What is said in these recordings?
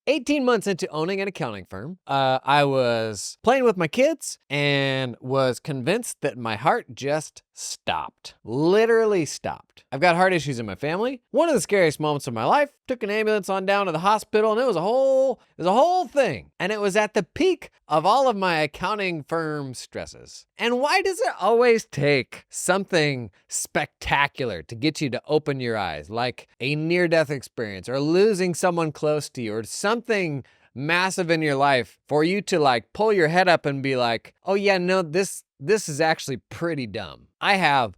18 months into owning an accounting firm, I was playing with my kids and was convinced that my heart just stopped. Literally stopped. I've got heart issues in my family. One of the scariest moments of my life, took an ambulance on down to the hospital, and it was a whole thing. And it was at the peak of all of my accounting firm stresses. And why does it always take something spectacular to get you to open your eyes, like a near-death experience or losing someone close to you or something massive in your life for you to like pull your head up and be like, oh yeah, no, this is actually pretty dumb. I have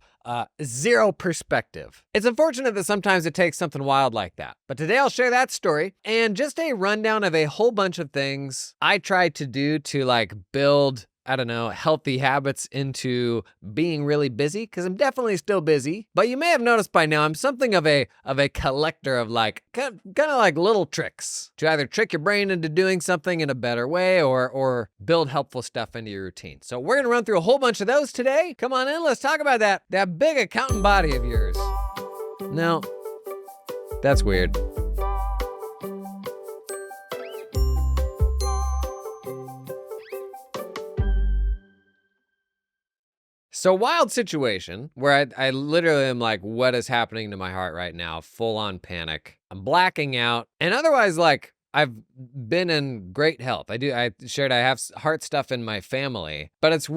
zero perspective. It's unfortunate that sometimes it takes something wild like that. But today I'll share that story and just a rundown of a whole bunch of things I tried to do to like build, I don't know, healthy habits into being really busy, because I'm definitely still busy. But you may have noticed by now I'm something of a collector of like kind of like little tricks to either trick your brain into doing something in a better way or build helpful stuff into your routine. So we're gonna run through a whole bunch of those today. Come on in, let's talk about that big accountant body of yours. No, that's weird. So wild situation where I literally am like, what is happening to my heart right now? Full on panic. I'm blacking out. And otherwise, like, I've been in great health. I shared I have heart stuff in my family, but it's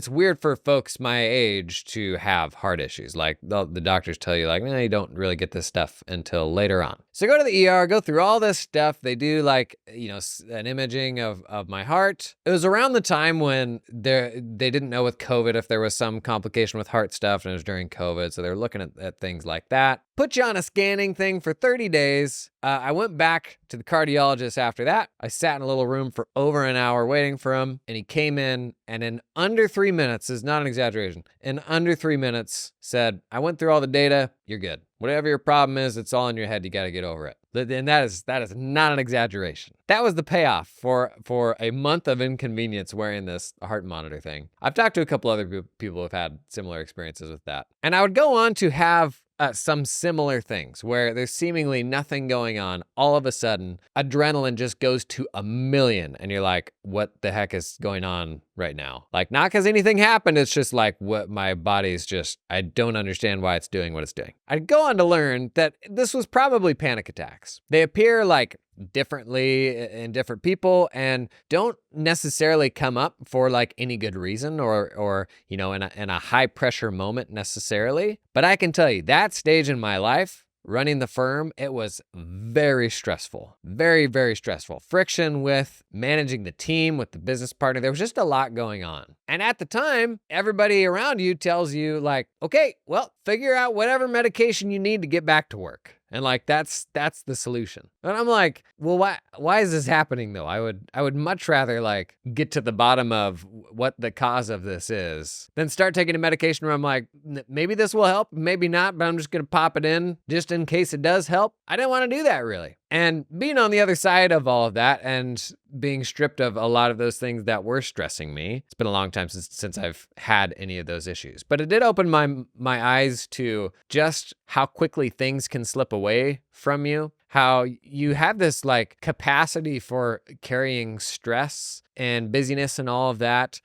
weird for folks my age to have heart issues. Like the doctors tell you like, you don't really get this stuff until later on. So go to the ER, go through all this stuff. They do like, an imaging of my heart. It was around the time when they didn't know with COVID if there was some complication with heart stuff, and it was during COVID. So they're looking at things like that. Put you on a scanning thing for 30 days. I went back to the cardiologist after that. I sat in a little room for over an hour waiting for him, and he came in and in under 3 minutes, this is not an exaggeration, in under 3 minutes said, I went through all the data, you're good. Whatever your problem is, it's all in your head, you gotta get over it. And that is not an exaggeration. That was the payoff for a month of inconvenience wearing this heart monitor thing. I've talked to a couple other people who've had similar experiences with that. And I would go on to have some similar things where there's seemingly nothing going on. All of a sudden, adrenaline just goes to 1,000,000. And you're like, what the heck is going on right now? Like, not because anything happened. It's just like what my body's just, I don't understand why it's doing what it's doing. I'd go on to learn that this was probably panic attacks. They appear like differently in different people and don't necessarily come up for like any good reason or in a high pressure moment necessarily. But I can tell you that stage in my life, running the firm, it was very stressful, very, very stressful. Friction with managing the team, with the business partner. There was just a lot going on. And at the time, everybody around you tells you like, okay, well, figure out whatever medication you need to get back to work. And like, that's the solution. And I'm like, well, why is this happening though? I would much rather like get to the bottom of what the cause of this is than start taking a medication where I'm like, maybe this will help, maybe not, but I'm just going to pop it in just in case it does help. I didn't want to do that really. And being on the other side of all of that and being stripped of a lot of those things that were stressing me, it's been a long time since I've had any of those issues. But it did open my eyes to just how quickly things can slip away from you, how you have this like capacity for carrying stress and busyness and all of that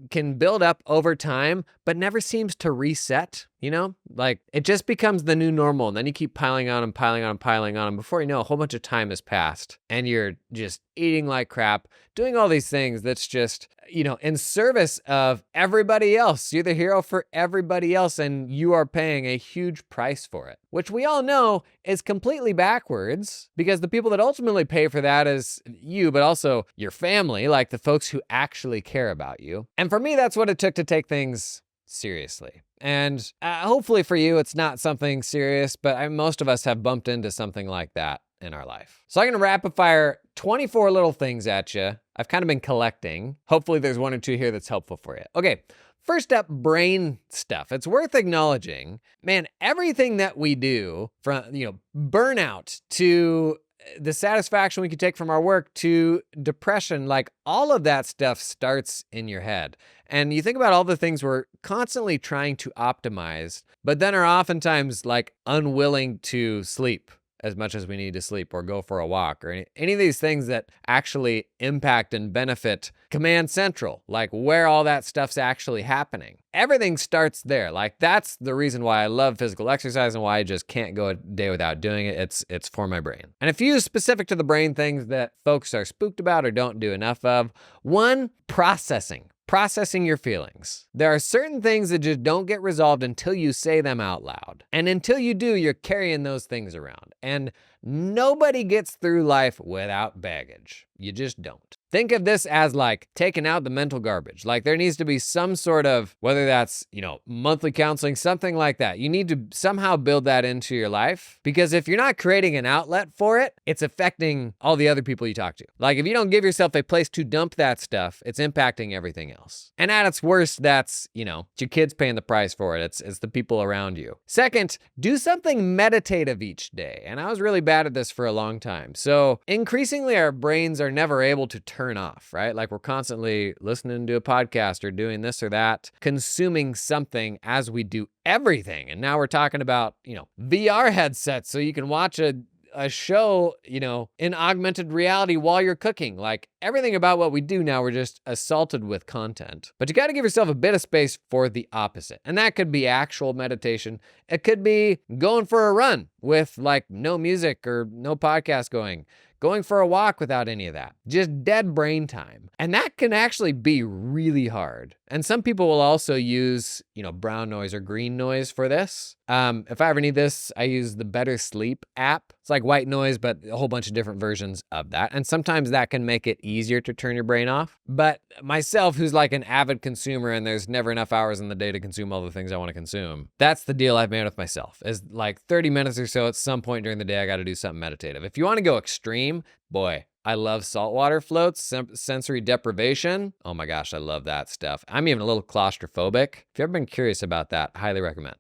can build up over time, but never seems to reset, Like it just becomes the new normal. And then you keep piling on and piling on and piling on. And before you know, a whole bunch of time has passed and you're just eating like crap, doing all these things that's just, in service of everybody else. You're the hero for everybody else and you are paying a huge price for it, which we all know is completely backwards because the people that ultimately pay for that is you, but also your family, like the folks who actually care about you. And for me, that's what it took to take things seriously. And hopefully for you, it's not something serious, but most of us have bumped into something like that in our life. So I'm going to rapid fire 24 little things at you. I've kind of been collecting. Hopefully there's one or two here that's helpful for you. Okay. First up, brain stuff. It's worth acknowledging, man, everything that we do from, burnout to the satisfaction we can take from our work to depression, like all of that stuff starts in your head. And you think about all the things we're constantly trying to optimize, but then are oftentimes like unwilling to sleep as much as we need to sleep, or go for a walk, or any of these things that actually impact and benefit Command Central, like where all that stuff's actually happening. Everything starts there. Like, that's the reason why I love physical exercise and why I just can't go a day without doing it. It's for my brain. And a few specific to the brain things that folks are spooked about or don't do enough of. One, processing your feelings. There are certain things that just don't get resolved until you say them out loud. And until you do, you're carrying those things around. And nobody gets through life without baggage. You just don't. Think of this as like taking out the mental garbage. Like, there needs to be some sort of, whether that's, monthly counseling, something like that. You need to somehow build that into your life, because if you're not creating an outlet for it, it's affecting all the other people you talk to. Like, if you don't give yourself a place to dump that stuff, it's impacting everything else. And at its worst, that's, it's your kids paying the price for it. It's the people around you. Second, do something meditative each day. And I was really bad at this for a long time. So increasingly, our brains are never able to turn off, right? Like, we're constantly listening to a podcast or doing this or that, consuming something as we do everything. And now we're talking about, VR headsets so you can watch a show, in augmented reality while you're cooking. Like, everything about what we do now, we're just assaulted with content. But you got to give yourself a bit of space for the opposite. And that could be actual meditation. It could be going for a run with like no music or no podcast going for a walk without any of that. Just dead brain time. And that can actually be really hard. And some people will also use, brown noise or green noise for this. If I ever need this, I use the Better Sleep app. It's like white noise, but a whole bunch of different versions of that. And sometimes that can make it easier to turn your brain off. But myself, who's like an avid consumer and there's never enough hours in the day to consume all the things I want to consume, that's the deal I've made with myself, is like 30 minutes or so at some point during the day, I got to do something meditative. If you want to go extreme, boy, I love saltwater floats, sensory deprivation. Oh my gosh, I love that stuff. I'm even a little claustrophobic. If you've ever been curious about that, highly recommend.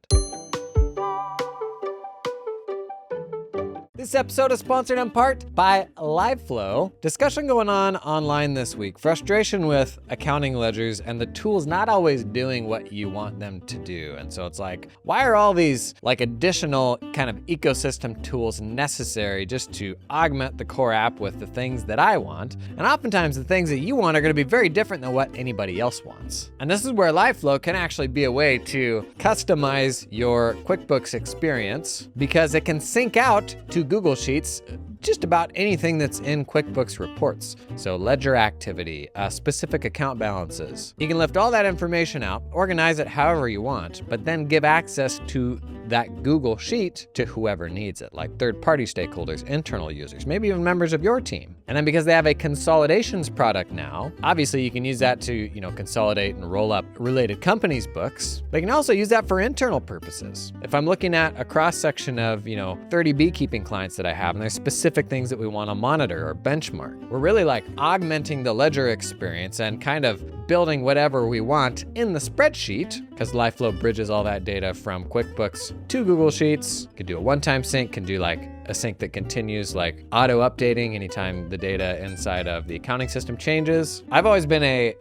This episode is sponsored in part by LiveFlow. Discussion going on online this week. Frustration with accounting ledgers and the tools not always doing what you want them to do. And so it's like, why are all these like additional kind of ecosystem tools necessary just to augment the core app with the things that I want? And oftentimes the things that you want are going to be very different than what anybody else wants. And this is where LiveFlow can actually be a way to customize your QuickBooks experience, because it can sync out to Google Sheets just about anything that's in QuickBooks reports. So ledger activity, specific account balances. You can lift all that information out, organize it however you want, but then give access to that Google Sheet to whoever needs it, like third-party stakeholders, internal users, maybe even members of your team. And then because they have a consolidations product now, obviously you can use that to, consolidate and roll up related companies' books. They can also use that for internal purposes. If I'm looking at a cross-section of, 30 beekeeping clients that I have, and there's specific things that we want to monitor or benchmark, we're really like augmenting the ledger experience and kind of building whatever we want in the spreadsheet, because LiveFlow bridges all that data from QuickBooks to Google Sheets. Could do a one-time sync, can do like a sync that continues, like auto-updating anytime the data inside of the accounting system changes. I've always been a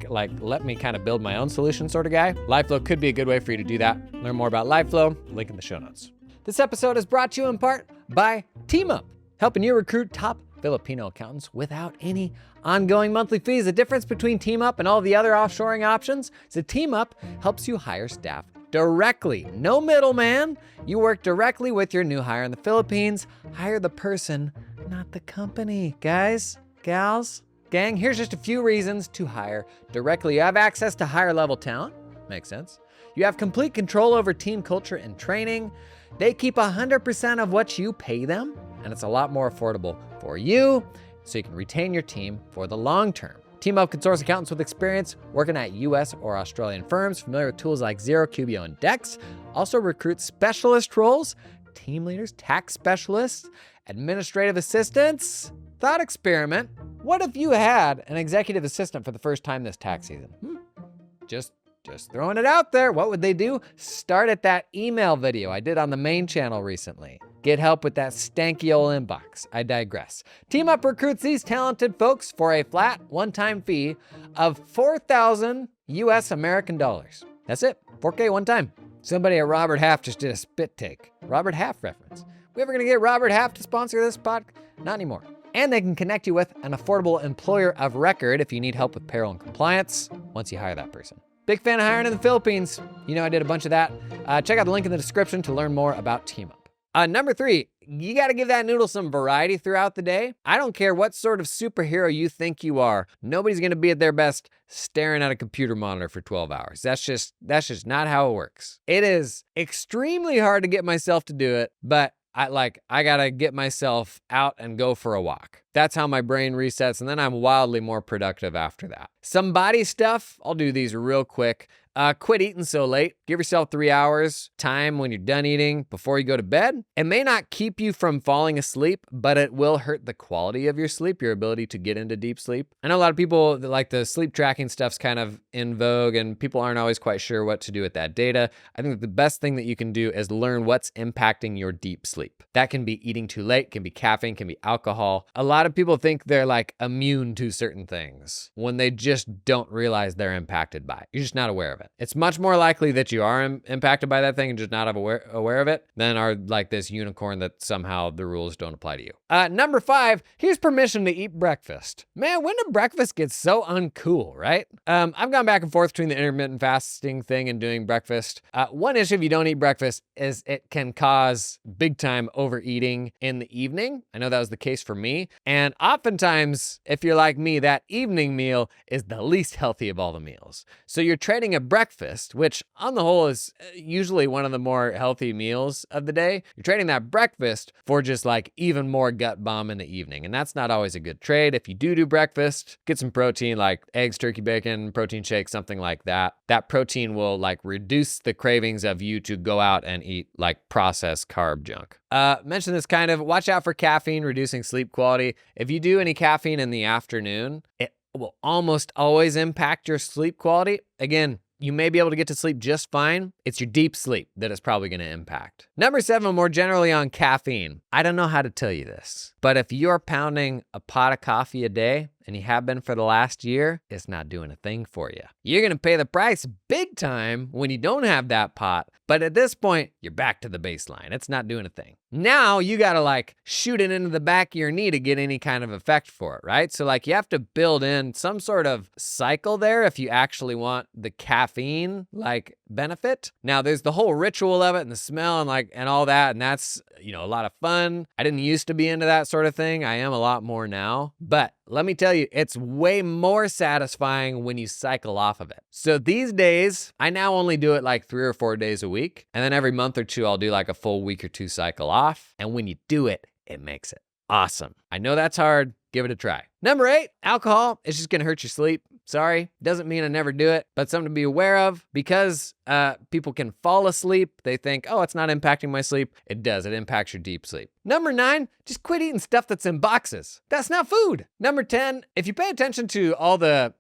let me kind of build my own solution sort of guy. LiveFlow could be a good way for you to do that. Learn more about LiveFlow, link in the show notes. This episode is brought to you in part by TeamUp, helping you recruit top Filipino accountants without any ongoing monthly fees. The difference between TeamUp and all the other offshoring options is that TeamUp helps you hire staff directly. No middleman. You work directly with your new hire in the Philippines. Hire the person, not the company. Guys, gals, gang, here's just a few reasons to hire directly. You have access to higher level talent. Makes sense. You have complete control over team culture and training. They keep 100% of what you pay them, and it's a lot more affordable for you, so you can retain your team for the long term. TeamUp can source accountants with experience working at US or Australian firms, familiar with tools like Xero, Cubio, and Dex. Also recruit specialist roles, team leaders, tax specialists, administrative assistants. Thought experiment. What if you had an executive assistant for the first time this tax season? Just throwing it out there. What would they do? Start at that email video I did on the main channel recently. Get help with that stanky old inbox. I digress. TeamUp recruits these talented folks for a flat one-time fee of 4,000 US American dollars. That's it, 4K one time. Somebody at Robert Half just did a spit take. Robert Half reference. We ever gonna get Robert Half to sponsor this podcast? Not anymore. And they can connect you with an affordable employer of record if you need help with payroll and compliance once you hire that person. Big fan of hiring in the Philippines. You know I did a bunch of that. Check out the link in the description to learn more about TeamUp. Number 3, you gotta give that noodle some variety throughout the day. I don't care what sort of superhero you think you are. Nobody's gonna be at their best staring at a computer monitor for 12 hours. That's just not how it works. It is extremely hard to get myself to do it, but I gotta get myself out and go for a walk. That's how my brain resets, and then I'm wildly more productive after that. Some body stuff, I'll do these real quick. Quit eating so late. Give yourself 3 hours time when you're done eating before you go to bed. It may not keep you from falling asleep, but it will hurt the quality of your sleep, your ability to get into deep sleep. I know a lot of people that like the sleep tracking stuff's kind of in vogue, and people aren't always quite sure what to do with that data. I think the best thing that you can do is learn what's impacting your deep sleep. That can be eating too late, can be caffeine, can be alcohol. A lot of people think they're like immune to certain things when they just don't realize they're impacted by it. You're just not aware of it. It's much more likely that you are impacted by that thing and just not aware of it than are like this unicorn that somehow the rules don't apply to you. Number 5, here's permission to eat breakfast. Man, when did breakfast get so uncool, right? I've gone back and forth between the intermittent fasting thing and doing breakfast. One issue if you don't eat breakfast is it can cause big time overeating in the evening. I know that was the case for me. And oftentimes, if you're like me, that evening meal is the least healthy of all the meals. So you're trading a breakfast, which on the whole is usually one of the more healthy meals of the day. You're trading that breakfast for just like even more gut bomb in the evening. And that's not always a good trade. If you do breakfast, get some protein like eggs, turkey bacon, protein shake, something like that. That protein will like reduce the cravings of you to go out and eat like processed carb junk. Mention this kind of, watch out for caffeine reducing sleep quality. If you do any caffeine in the afternoon, it will almost always impact your sleep quality. Again, you may be able to get to sleep just fine. It's your deep sleep that is probably going to impact. Number 7, more generally on caffeine. I don't know how to tell you this, but if you're pounding a pot of coffee a day, and you have been for the last year, it's not doing a thing for you. You're gonna pay the price big time when you don't have that pot, but at this point, you're back to the baseline. It's not doing a thing. Now you gotta like shoot it into the back of your knee to get any kind of effect for it, right? So like you have to build in some sort of cycle there if you actually want the caffeine like benefit. Now there's the whole ritual of it and the smell and all that, and that's, a lot of fun. I didn't used to be into that sort of thing. I am a lot more now, but let me tell you, it's way more satisfying when you cycle off of it. So these days, I now only do it like 3 or 4 days a week. And then every month or two, I'll do like a full week or 2 cycle off. And when you do it, it makes it awesome. I know that's hard. Give it a try. Number 8, alcohol is just gonna hurt your sleep. Sorry, doesn't mean I never do it, but something to be aware of because people can fall asleep. They think, oh, it's not impacting my sleep. It does, it impacts your deep sleep. Number 9, just quit eating stuff that's in boxes. That's not food. Number 10, if you pay attention to all the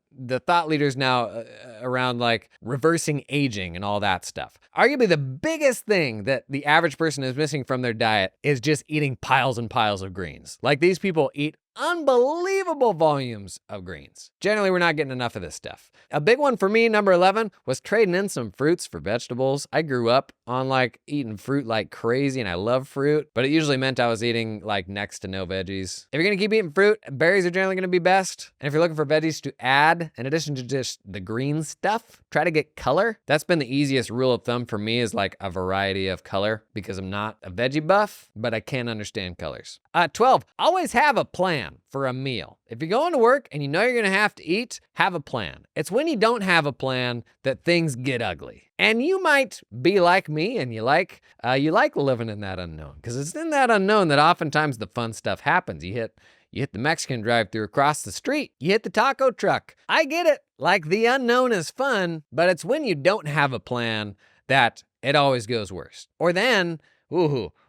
thought leaders now around like reversing aging and all that stuff, arguably the biggest thing that the average person is missing from their diet is just eating piles and piles of greens. Like these people eat unbelievable volumes of greens. Generally, we're not getting enough of this stuff. A big one for me, number 11, was trading in some fruits for vegetables. I grew up on like eating fruit like crazy and I love fruit, but it usually meant I was eating like next to no veggies. If you're gonna keep eating fruit, berries are generally gonna be best. And if you're looking for veggies to add, in addition to just the green stuff, try to get color. That's been the easiest rule of thumb for me is like a variety of color because I'm not a veggie buff, but I can understand colors. 12, always have a plan for a meal. If you're going to work and you know you're gonna have to eat, have a plan. It's when you don't have a plan that things get ugly. And you might be like me and you like living in that unknown because it's in that unknown that oftentimes the fun stuff happens. You hit the Mexican drive-thru across the street. You hit the taco truck. I get it. Like the unknown is fun, but it's when you don't have a plan that it always goes worse.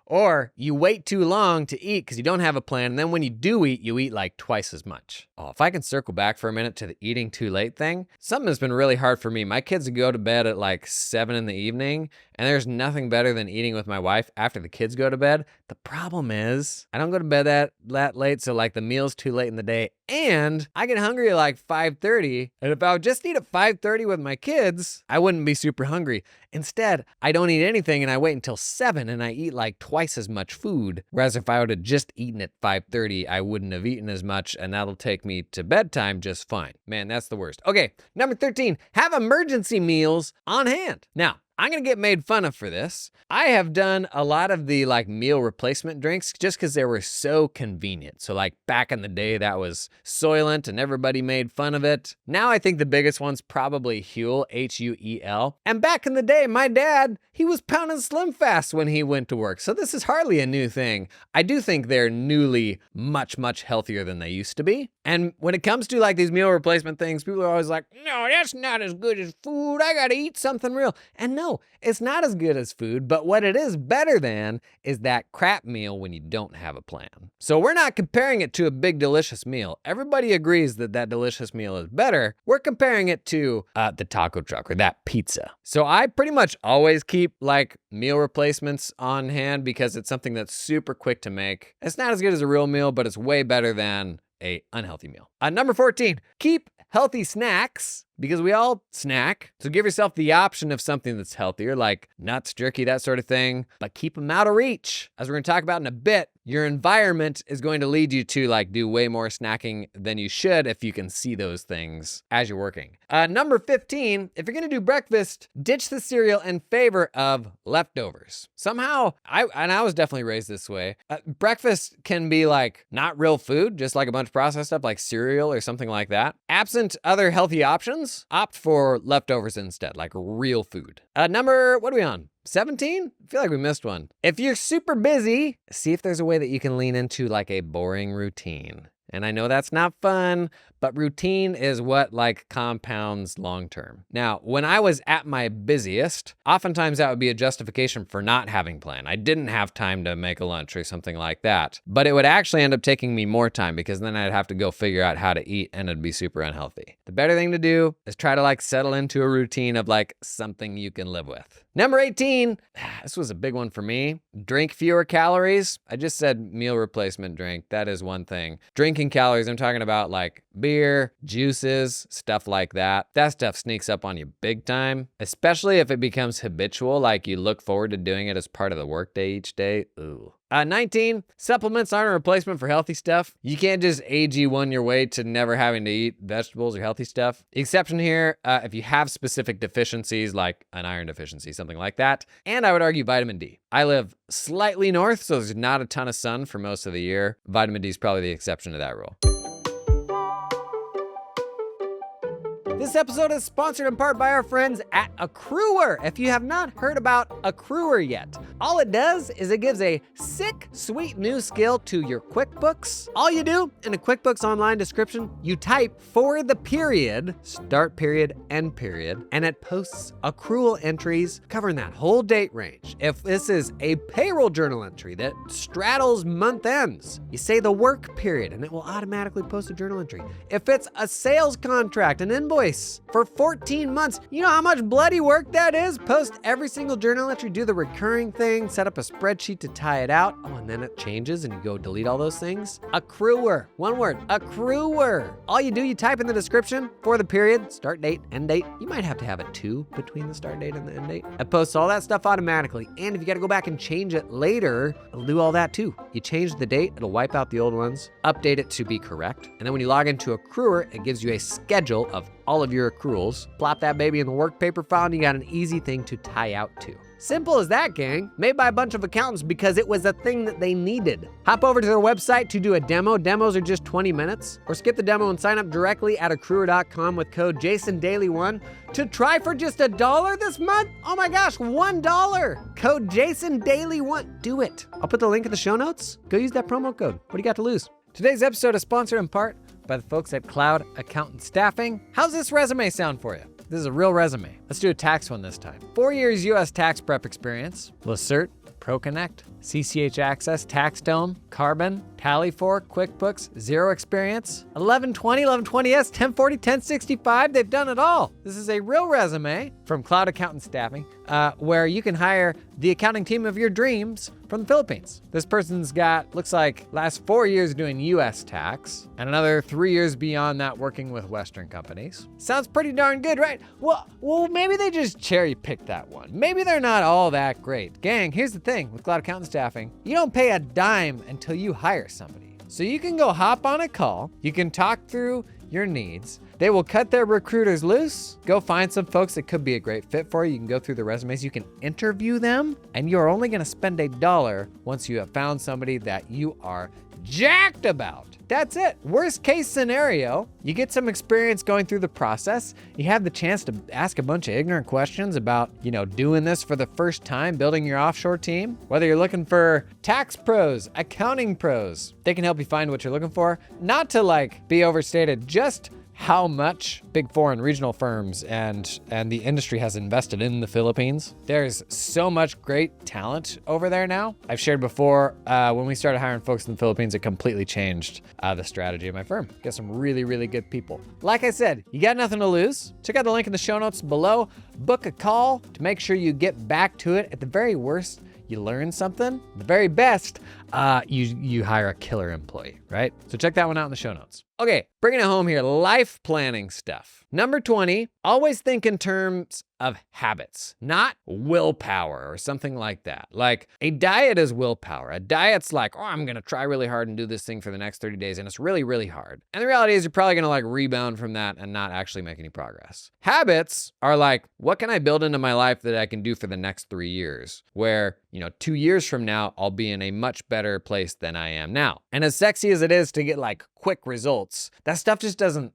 Or you wait too long to eat because you don't have a plan, and then when you do eat, you eat like twice as much. Oh, if I can circle back for a minute to the eating too late thing, something that's been really hard for me. My kids go to bed at like 7 in the evening, and there's nothing better than eating with my wife after the kids go to bed. The problem is, I don't go to bed that late, so like the meal's too late in the day, and I get hungry at like 5:30, and if I would just eat at 5:30 with my kids, I wouldn't be super hungry. Instead, I don't eat anything, and I wait until 7, and I eat like twice as much food, whereas if I would have just eaten at 5:30, I wouldn't have eaten as much, and that'll take me to bedtime just fine. Man, that's the worst. Okay, number 13, have emergency meals on hand. Now, I'm gonna get made fun of for this. I have done a lot of the meal replacement drinks just because they were so convenient. So back in the day, that was Soylent and everybody made fun of it. Now I think the biggest one's probably Huel, Huel. And back in the day, my dad, he was pounding Slim Fast when he went to work. So this is hardly a new thing. I do think they're newly much, much healthier than they used to be. And when it comes to these meal replacement things, people are always like, no, that's not as good as food. I gotta eat something real. And no, it's not as good as food, but what it is better than is that crap meal when you don't have a plan. So we're not comparing it to a big delicious meal. Everybody agrees that that delicious meal is better. We're comparing it to the taco truck or that pizza. So I pretty much always keep meal replacements on hand because it's something that's super quick to make. It's not as good as a real meal, but it's way better than a unhealthy meal. Number 14, keep healthy snacks because we all snack. So give yourself the option of something that's healthier, like nuts, jerky, that sort of thing, but keep them out of reach. As we're gonna talk about in a bit, your environment is going to lead you to do way more snacking than you should if you can see those things as you're working. Number 15, if you're gonna do breakfast, ditch the cereal in favor of leftovers. Somehow, I was definitely raised this way. Breakfast can be not real food, just a bunch of processed stuff like cereal or something like that. Absent other healthy options, opt for leftovers instead, like real food. What are we on? 17? I feel like we missed one. If you're super busy, see if there's a way that you can lean into a boring routine. And I know that's not fun, but routine is what compounds long term. Now, when I was at my busiest, oftentimes that would be a justification for not having plan. I didn't have time to make a lunch or something like that, but it would actually end up taking me more time because then I'd have to go figure out how to eat and it'd be super unhealthy. The better thing to do is try to settle into a routine of something you can live with. Number 18, this was a big one for me. Drink fewer calories. I just said meal replacement drink. That is one thing. Drinking calories, I'm talking about beer, juices, stuff like that. That stuff sneaks up on you big time, especially if it becomes habitual, you look forward to doing it as part of the workday each day. Ooh. 19, supplements aren't a replacement for healthy stuff. You can't just AG1 your way to never having to eat vegetables or healthy stuff. The exception here, if you have specific deficiencies like an iron deficiency, something like that, and I would argue vitamin D. I live slightly north, so there's not a ton of sun for most of the year. Vitamin D is probably the exception to that rule. This episode is sponsored in part by our friends at Accruer. If you have not heard about Accruer yet, all it does is it gives a sick, sweet new skill to your QuickBooks. All you do in a QuickBooks Online description, you type for the period, start period, end period, and it posts accrual entries covering that whole date range. If this is a payroll journal entry that straddles month ends, you say the work period and it will automatically post a journal entry. If it's a sales contract, an invoice for 14 months, you know how much bloody work that is? Post every single journal entry, do the recurring thing, set up a spreadsheet to tie it out. Oh, and then it changes and you go delete all those things. Accruer, one word, Accruer. All you do, you type in the description for the period, start date, end date. You might have to have a 2 between the start date and the end date. It posts all that stuff automatically. And if you got to go back and change it later, it'll do all that too. You change the date, it'll wipe out the old ones, update it to be correct. And then when you log into Accruer, it gives you a schedule of all of your accruals. Plop that baby in the work paper file and you got an easy thing to tie out to. Simple as that, gang. Made by a bunch of accountants because it was a thing that they needed. Hop over to their website to do a demo. Demos are just 20 minutes. Or skip the demo and sign up directly at accruer.com with code JASONDAILY1 to try for just $1 this month. Oh my gosh, $1. Code JASONDAILY1. Do it. I'll put the link in the show notes. Go use that promo code. What do you got to lose? Today's episode is sponsored in part by the folks at Cloud Accountant Staffing. How's this resume sound for you? This is a real resume. Let's do a tax one this time. 4 years U.S. tax prep experience, Lacert, ProConnect, CCH Access, TaxDome, Carbon, Tally 4, QuickBooks, zero experience. 1120, 1120S, 1040, 1065, they've done it all. This is a real resume from Cloud Accountant Staffing, where you can hire the accounting team of your dreams from the Philippines. This person's got, looks like, last 4 years doing US tax and another 3 years beyond that working with Western companies. Sounds pretty darn good, right? Well, maybe they just cherry picked that one. Maybe they're not all that great. Gang, here's the thing with Cloud Accountant Staffing. You don't pay a dime until you hire somebody. So you can go hop on a call, you can talk through your needs. They will cut their recruiters loose, go find some folks that could be a great fit for you. You can go through the resumes, you can interview them, and you're only gonna spend $1 once you have found somebody that you are jacked about. That's it. Worst case scenario, you get some experience going through the process. You have the chance to ask a bunch of ignorant questions about, doing this for the first time, building your offshore team. Whether you're looking for tax pros, accounting pros, they can help you find what you're looking for. Not to be overstated, just how much big foreign regional firms and the industry has invested in the Philippines. There's so much great talent over there now. I've shared before, when we started hiring folks in the Philippines, it completely changed the strategy of my firm. Get some really, really good people. Like I said, you got nothing to lose. Check out the link in the show notes below. Book a call to make sure you get back to it. At the very worst, you learn something. The very best, you hire a killer employee, right? So check that one out in the show notes. Okay, bringing it home here, life planning stuff. Number 20, always think in terms of habits, not willpower or something like that. Like a diet is willpower. A diet's like, I'm gonna try really hard and do this thing for the next 30 days, and it's really, really hard. And the reality is you're probably gonna rebound from that and not actually make any progress. Habits are like, what can I build into my life that I can do for the next 3 years? Where, 2 years from now, I'll be in a much better place than I am now. And as sexy as it is to get quick results, that stuff just doesn't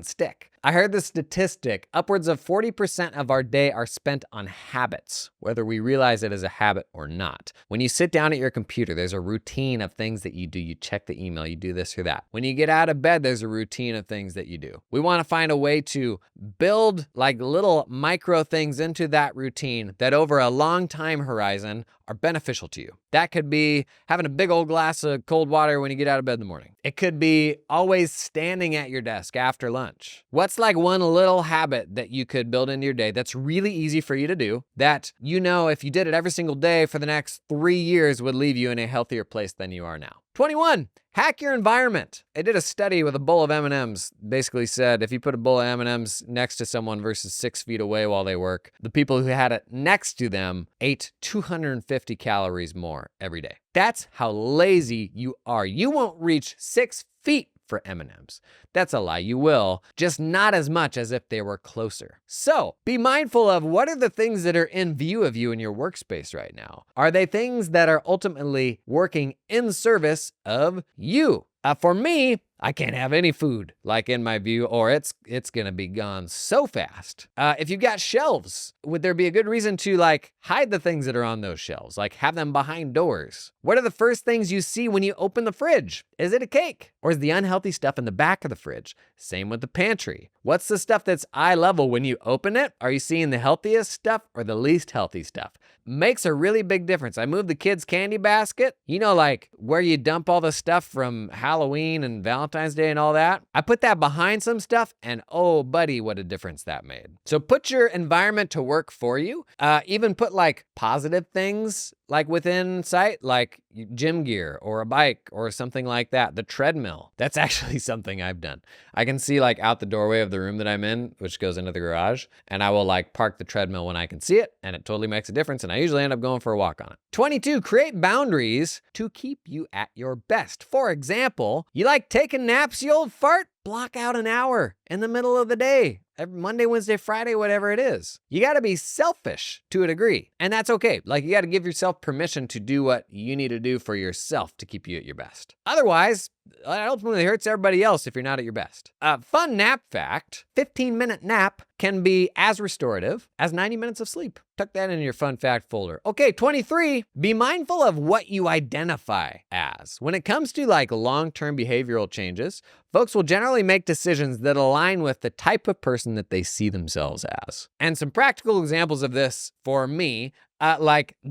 stick. I heard the statistic, upwards of 40% of our day are spent on habits, whether we realize it as a habit or not. When you sit down at your computer, there's a routine of things that you do. You check the email, you do this or that. When you get out of bed, there's a routine of things that you do. We want to find a way to build little micro things into that routine that over a long time horizon are beneficial to you. That could be having a big old glass of cold water when you get out of bed in the morning. It could be always standing at your desk after lunch. What's one little habit that you could build into your day that's really easy for you to do, that if you did it every single day for the next 3 years would leave you in a healthier place than you are now? 21, hack your environment. I did a study with a bowl of M&Ms. Basically said if you put a bowl of M&Ms next to someone versus 6 feet away while they work, the people who had it next to them ate 250 calories more every day. That's how lazy you are. You won't reach 6 feet for M&Ms. That's a lie. You will, just not as much as if they were closer. So be mindful of what are the things that are in view of you in your workspace right now. Are they things that are ultimately working in service of you? For me, I can't have any food in my view, or it's gonna be gone so fast. If you've got shelves, would there be a good reason to hide the things that are on those shelves? Have them behind doors. What are the first things you see when you open the fridge? Is it a cake? Or is the unhealthy stuff in the back of the fridge? Same with the pantry. What's the stuff that's eye level when you open it? Are you seeing the healthiest stuff or the least healthy stuff? Makes a really big difference. I moved the kids' candy basket, where you dump all the stuff from Halloween and Valentine's Day and all that. I put that behind some stuff, and oh, buddy, what a difference that made. So put your environment to work for you. Even put positive things within sight, like gym gear or a bike or something like that. The treadmill, that's actually something I've done. I can see out the doorway of the room that I'm in, which goes into the garage, and I will park the treadmill when I can see it, and it totally makes a difference, and I usually end up going for a walk on it. 22, create boundaries to keep you at your best. For example, you taking naps, you old fart? Block out an hour in the middle of the day. Every Monday, Wednesday, Friday, whatever it is. You got to be selfish to a degree, and that's okay. You got to give yourself permission to do what you need to do for yourself to keep you at your best. Otherwise, it ultimately hurts everybody else if you're not at your best. Fun nap fact, 15-minute nap can be as restorative as 90 minutes of sleep. Tuck that in your fun fact folder. Okay, 23, be mindful of what you identify as. When it comes to long-term behavioral changes, folks will generally make decisions that align with the type of person that they see themselves as. And some practical examples of this for me,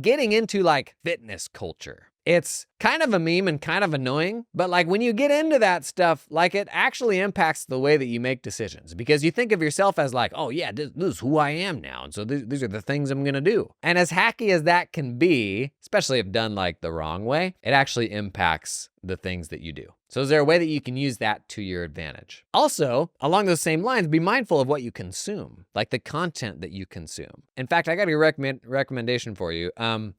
getting into fitness culture. It's kind of a meme and kind of annoying, but like when you get into that stuff, like it actually impacts the way that you make decisions because you think of yourself as like, oh yeah, this is who I am now. And so these are the things I'm gonna do. And as hacky as that can be, especially if done like the wrong way, it actually impacts the things that you do. So is there a way that you can use that to your advantage? Also, along those same lines, be mindful of what you consume, like the content that you consume. In fact, I got a recommendation for you.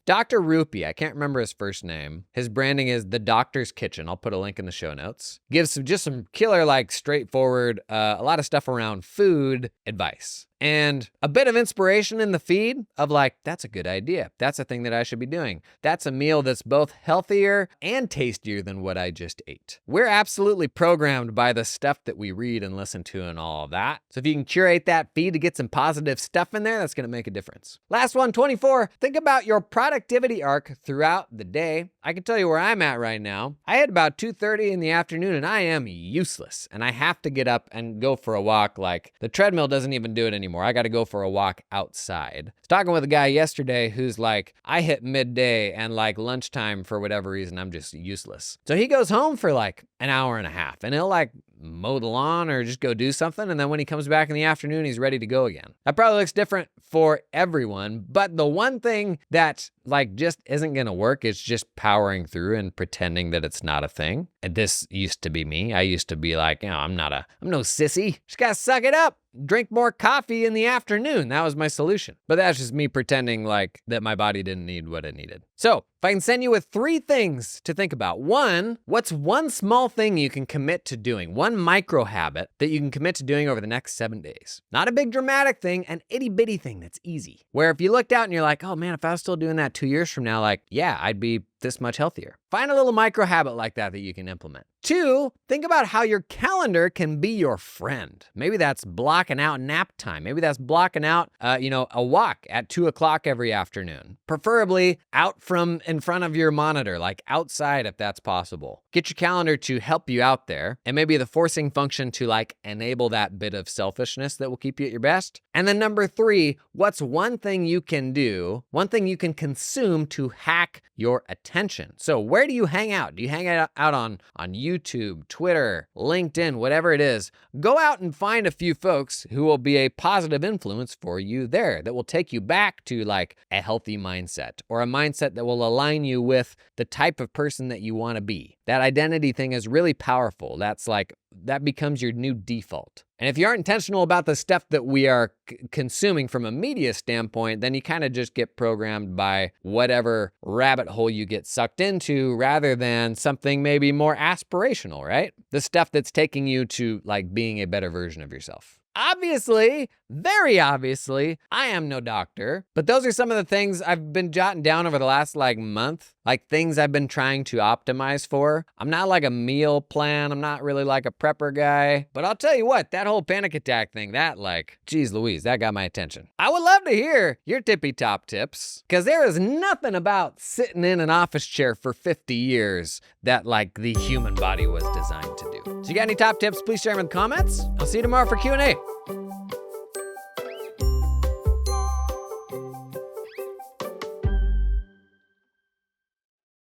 Dr. Rupy, I can't remember his first name. His branding is The Doctor's Kitchen. I'll put a link in the show notes. Gives just some killer, like straightforward, a lot of stuff around food advice. And a bit of inspiration in the feed of like, that's a good idea. That's a thing that I should be doing. That's a meal that's both healthier and tastier than what I just ate. We're absolutely programmed by the stuff that we read and listen to and all of that. So if you can curate that feed to get some positive stuff in there, that's gonna make a difference. Last one, 24, think about your productivity arc throughout the day. I can tell you where I'm at right now. I hit about 2:30 in the afternoon and I am useless. And I have to get up and go for a walk. Like the treadmill doesn't even do it anymore. I got to go for a walk outside. I was talking with a guy yesterday who's like, I hit midday and like lunchtime for whatever reason, I'm just useless. So he goes home for like an hour and a half and he'll like mow the lawn or just go do something. And then when he comes back in the afternoon, he's ready to go again. That probably looks different for everyone. But the one thing that like just isn't going to work is just powering through and pretending that it's not a thing. And this used to be me. I used to be like, I'm no sissy. Just got to suck it up. Drink more coffee in the afternoon. That was my solution. But that's just me pretending like that my body didn't need what it needed. So if I can send you with 3 things to think about. 1, what's one small thing you can commit to doing? One micro habit that you can commit to doing over the next 7 days. Not a big dramatic thing, an itty bitty thing that's easy. Where if you looked out and you're like, oh man, if I was still doing that 2 years from now, like, yeah, I'd be this much healthier. Find a little micro habit like that you can implement. 2, think about how your calendar can be your friend. Maybe that's blocking out nap time. Maybe that's blocking out, a walk at 2:00 every afternoon. Preferably out from in front of your monitor, like outside if that's possible. Get your calendar to help you out there, and maybe the forcing function to like enable that bit of selfishness that will keep you at your best. And then number 3, what's one thing you can do, one thing you can consume to hack your attention? So where do you hang out? Do you hang out on YouTube, Twitter, LinkedIn, whatever it is? Go out and find a few folks who will be a positive influence for you there that will take you back to like a healthy mindset or a mindset that will align you with the type of person that you want to be. That identity thing is really powerful. That becomes your new default. And if you aren't intentional about the stuff that we are consuming from a media standpoint, then you kind of just get programmed by whatever rabbit hole you get sucked into rather than something maybe more aspirational, right? The stuff that's taking you to like being a better version of yourself. Obviously, very obviously, I am no doctor, but those are some of the things I've been jotting down over the last month, like things I've been trying to optimize for. I'm not like a meal plan. I'm not really like a prepper guy, but I'll tell you what, that whole panic attack thing, geez Louise, that got my attention. I would love to hear your tippy top tips because there is nothing about sitting in an office chair for 50 years that like the human body was designed to do. So you got any top tips, please share them in the comments. I'll see you tomorrow for Q&A.